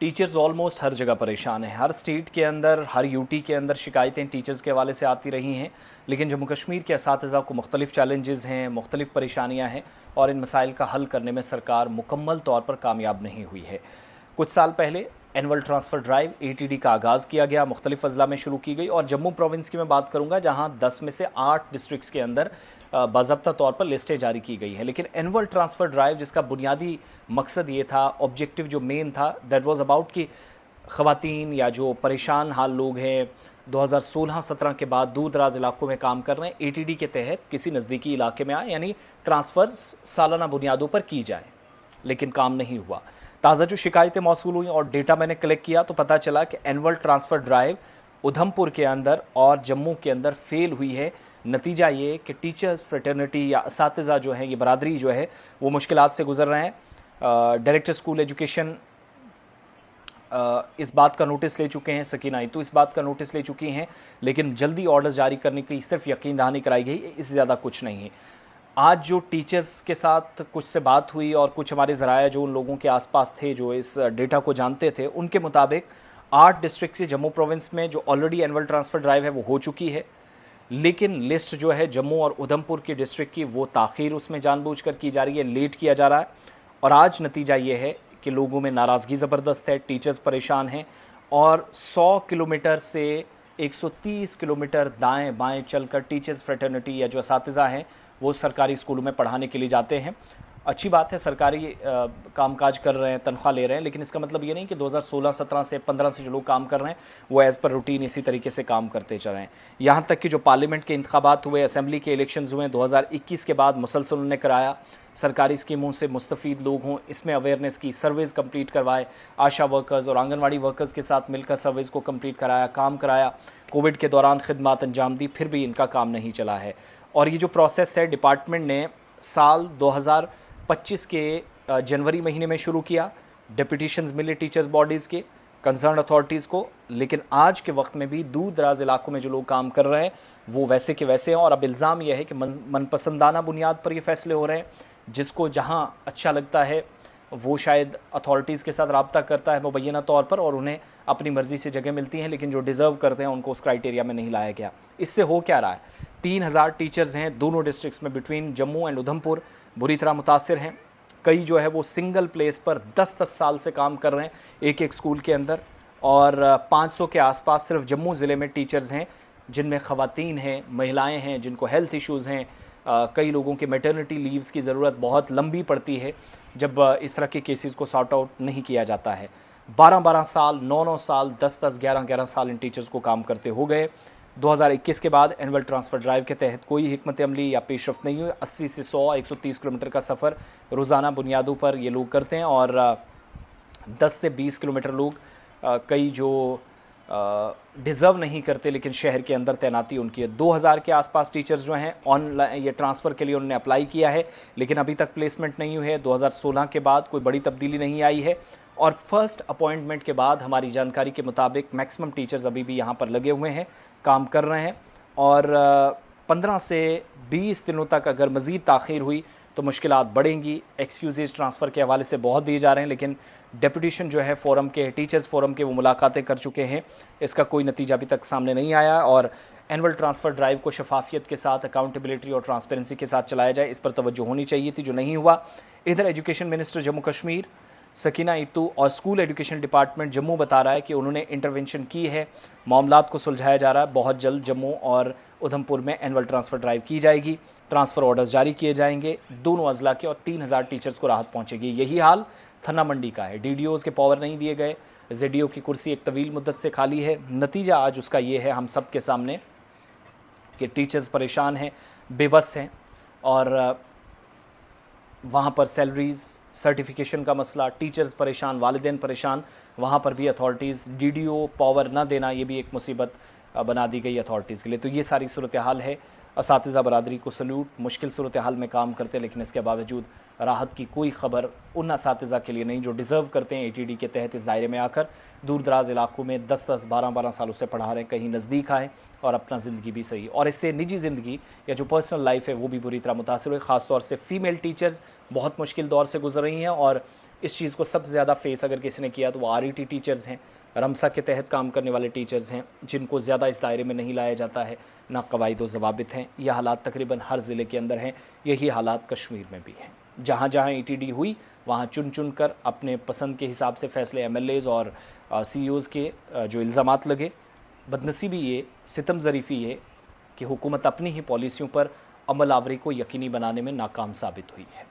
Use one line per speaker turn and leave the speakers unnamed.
Teachers almost हर जगह परेशान हैं। हर स्टेट के अंदर, हर यूटी के अंदर शिकायतें टीचर्स के हवाले से आती रही हैं, लेकिन जम्मू कश्मीर के असातिज़ा को मुख्तलिफ चैलेंजेस हैं, मुख्तलिफ परेशानियाँ हैं और इन मसाइल का हल करने में सरकार मुकम्मल तौर पर कामयाब नहीं हुई है। कुछ साल पहले एनुअल ट्रांसफ़र ड्राइव ATD का आगाज़ किया गया, मुख्तलिफ अजला में शुरू की गई और जम्मू प्रोविंस की मैं बात करूँगा जहाँ 10 में से 8 डिस्ट्रिक्ट्स के अंदर बाज़ाब्ता तौर पर लिस्टें जारी की गई हैं। लेकिन एनुअल ट्रांसफ़र ड्राइव जिसका बुनियादी मकसद ये था, ऑब्जेक्टिव जो मेन था, दैट वाज अबाउट कि ख़वातीन या जो परेशान हाल लोग हैं 2016-17 के बाद दूर दराज इलाकों में काम कर रहे हैं, ATD के तहत किसी नज़दीकी इलाके में आए, यानी ट्रांसफ़र्स सालाना बुनियादों पर की जाए, लेकिन काम नहीं हुआ। ताज़ा जो शिकायतें मौसूल हुई और डेटा मैंने कलेक्ट किया तो पता चला कि एनुअल ट्रांसफ़र ड्राइव उधमपुर के अंदर और जम्मू के अंदर फेल हुई है। नतीजा ये कि टीचर फ्रेटर्निटी या असातिज़ा जो है, ये बरादरी जो है, वो मुश्किलात से गुजर रहे हैं। डायरेक्टर स्कूल एजुकेशन इस बात का नोटिस ले चुके हैं, सकीना ईतू इस बात का नोटिस ले चुकी हैं, लेकिन जल्दी ऑर्डर्स जारी करने की सिर्फ यकीन दहानी कराई गई, इससे ज़्यादा कुछ नहीं है। आज जो टीचर्स के साथ कुछ से बात हुई और कुछ हमारे ज़राया जो उन लोगों के आसपास थे जो इस डेटा को जानते थे, उनके मुताबिक 8 डिस्ट्रिक्ट से जम्मू प्रोविंस में जो ऑलरेडी एनुअल ट्रांसफ़र ड्राइव है वो हो चुकी है, लेकिन लिस्ट जो है जम्मू और उधमपुर की डिस्ट्रिक्ट की वो ताख़ीर उसमें जानबूझकर की जा रही है, लेट किया जा रहा है। और आज नतीजा ये है कि लोगों में नाराज़गी ज़बरदस्त है, टीचर्स परेशान हैं और 100 किलोमीटर से 130 किलोमीटर दाएँ बाएँ चलकर टीचर्स फ्रेटर्निटी या जो असातिज़ा हैं वो सरकारी स्कूलों में पढ़ाने के लिए जाते हैं। अच्छी बात है, सरकारी कामकाज कर रहे हैं, तनख्वाह ले रहे हैं, लेकिन इसका मतलब ये नहीं कि 2016-17 से 15 से जो लोग काम कर रहे हैं वो एज़ पर रूटीन इसी तरीके से काम करते चल रहे हैं। यहाँ तक कि जो पार्लियामेंट के इंतखाबात हुए, असेंबली के इलेक्शंस हुए 2021 के बाद मुसलसल उन्होंने कराया, सरकारी स्कीमों से मुस्तफ़ीद लोग हों, इसमें अवेयरनेस की, सर्वेज़ कंप्लीट करवाए, आशा वर्कर्स और आंगनवाड़ी वर्कर्स के साथ मिलकर सर्वेज़ को कंप्लीट कराया, काम कराया, कोविड के दौरान खिदमत अंजाम दी, फिर भी इनका काम नहीं चला है। और ये जो प्रोसेस है डिपार्टमेंट ने साल 2025 के जनवरी महीने में शुरू किया, डेपुटेशंस मिले टीचर्स बॉडीज़ के, कंसर्न अथॉरिटीज़ को, लेकिन आज के वक्त में भी दूर दराज इलाकों में जो लोग काम कर रहे हैं वो वैसे के वैसे हैं। और अब इल्ज़ाम यह है कि मनपसंदाना बुनियाद पर ये फ़ैसले हो रहे हैं, जिसको जहाँ अच्छा लगता है वो शायद अथॉरिटीज़ के साथ रब्ता करता है मुबैना तौर पर और उन्हें अपनी मर्ज़ी से जगह मिलती हैं, लेकिन जो डिज़र्व करते हैं उनको उस क्राइटेरिया में नहीं लाया गया। इससे हो क्या रहा है, 3000 टीचर्स हैं दोनों डिस्ट्रिक्ट्स में, बिटवीन जम्मू एंड उधमपुर, बुरी तरह मुतासिर हैं। कई जो है वो सिंगल प्लेस पर 10-10 साल से काम कर रहे हैं एक एक स्कूल के अंदर, और 500 के आसपास सिर्फ जम्मू ज़िले में टीचर्स हैं, जिनमें ख़वातीन हैं, महिलाएं हैं, जिनको हेल्थ इश्यूज़ हैं। कई लोगों के मैटरनिटी लीव्स की ज़रूरत बहुत लंबी पड़ती है जब इस तरह के केसेस को सॉर्ट आउट नहीं किया जाता है। 12-12 साल, 9-9 साल, 10-10, 11-11 साल इन टीचर्स को काम करते हो गए। 2021 के बाद एनुअल ट्रांसफ़र ड्राइव के तहत कोई हिकमत अमली या पेशरफ नहीं हुई। 80 से 100, 130 किलोमीटर का सफ़र रोज़ाना बुनियादों पर ये लोग करते हैं और 10 से 20 किलोमीटर लोग कई जो डिज़र्व नहीं करते लेकिन शहर के अंदर तैनाती उनकी है। 2000 के आसपास टीचर्स जो हैं ऑनलाइन ये ट्रांसफ़र के लिए उन्होंने अप्लाई किया है, लेकिन अभी तक प्लेसमेंट नहीं हुई है। 2016 के बाद कोई बड़ी तब्दीली नहीं आई है और फर्स्ट अपॉइंटमेंट के बाद हमारी जानकारी के मुताबिक मैक्सिमम टीचर्स अभी भी यहाँ पर लगे हुए हैं, काम कर रहे हैं। और 15 से 20 दिनों तक अगर मज़ीद ताख़ीर हुई तो मुश्किलात बढ़ेंगी। एक्सक्यूज़ ट्रांसफ़र के हवाले से बहुत दिए जा रहे हैं, लेकिन डेपुटेशन जो है फोरम के, टीचर्स फोरम के, वो मुलाकातें कर चुके हैं, इसका कोई नतीजा अभी तक सामने नहीं आया। और एनुअल ट्रांसफ़र ड्राइव को शफाफियत के साथ, अकाउंटेबिलिटी और ट्रांसपेरेंसी के साथ चलाया जाए, इस पर तवज्जो होनी चाहिए थी, जो नहीं हुआ। इधर एजुकेशन मिनिस्टर जम्मू कश्मीर सकीना ईतू और स्कूल एजुकेशन डिपार्टमेंट जम्मू बता रहा है कि उन्होंने इंटरवेंशन की है, मामलात को सुलझाया जा रहा है। बहुत जल्द जम्मू और उधमपुर में एनुअल ट्रांसफ़र ड्राइव की जाएगी, ट्रांसफ़र ऑर्डर्स जारी किए जाएंगे दोनों अजला के और 3000 टीचर्स को राहत पहुंचेगी। यही हाल थन्ना मंडी का है। DDOs के पावर नहीं दिए गए, ZDO की कुर्सी एक तवील मुद्दत से खाली है। नतीजा आज उसका ये है हम सब के सामने कि टीचर्स परेशान हैं, बेबस हैं और वहाँ पर सैलरीज़, सर्टिफिकेशन का मसला, टीचर्स परेशान, वालिदैन परेशान, वहाँ पर भी अथॉरिटीज़ DDO पावर ना देना, ये भी एक मुसीबत बना दी गई अथॉरिटीज़ के लिए। तो ये सारी सूरत हाल है। असातिज़ा बरादरी को सल्यूट, मुश्किल सूरत हाल में काम करते, लेकिन इसके बावजूद राहत की कोई ख़बर उन असातिज़ा के लिए नहीं जो डिज़र्व करते हैं ATD के तहत इस दायरे में आकर दूर दराज इलाकों में 10-10, 12-12 सालों से पढ़ा रहे हैं, कहीं नज़दीक आएँ और अपना ज़िंदगी भी सही। और इससे निजी ज़िंदगी या जो पर्सनल लाइफ है वो भी बुरी तरह मुतासिर हुई। ख़ास तौर से फ़ीमेल टीचर्स बहुत मुश्किल दौर से गुजर रही हैं और इस चीज़ को सबसे ज़्यादा फेस अगर किसी ने किया तो वो RET टीचर्स हैं, रमसा के तहत काम करने वाले टीचर्स हैं, जिनको ज़्यादा इस दायरे में नहीं लाया जाता है, ना कवायद व ज़वाबित हैं। यह हालात तकरीबन हर ज़िले के अंदर हैं, यही हालात कश्मीर में भी हैं। जहाँ जहाँ ETD हुई वहाँ चुन चुन कर अपने पसंद के हिसाब से फैसले MLAs और CEOs के जो इल्ज़ामात लगे। बदनसीबी ये, सितम ज़रीफ़ी ये कि हुकूमत अपनी ही पॉलिसियों पर अमल आवरी को यकीनी बनाने में नाकाम साबित हुई है।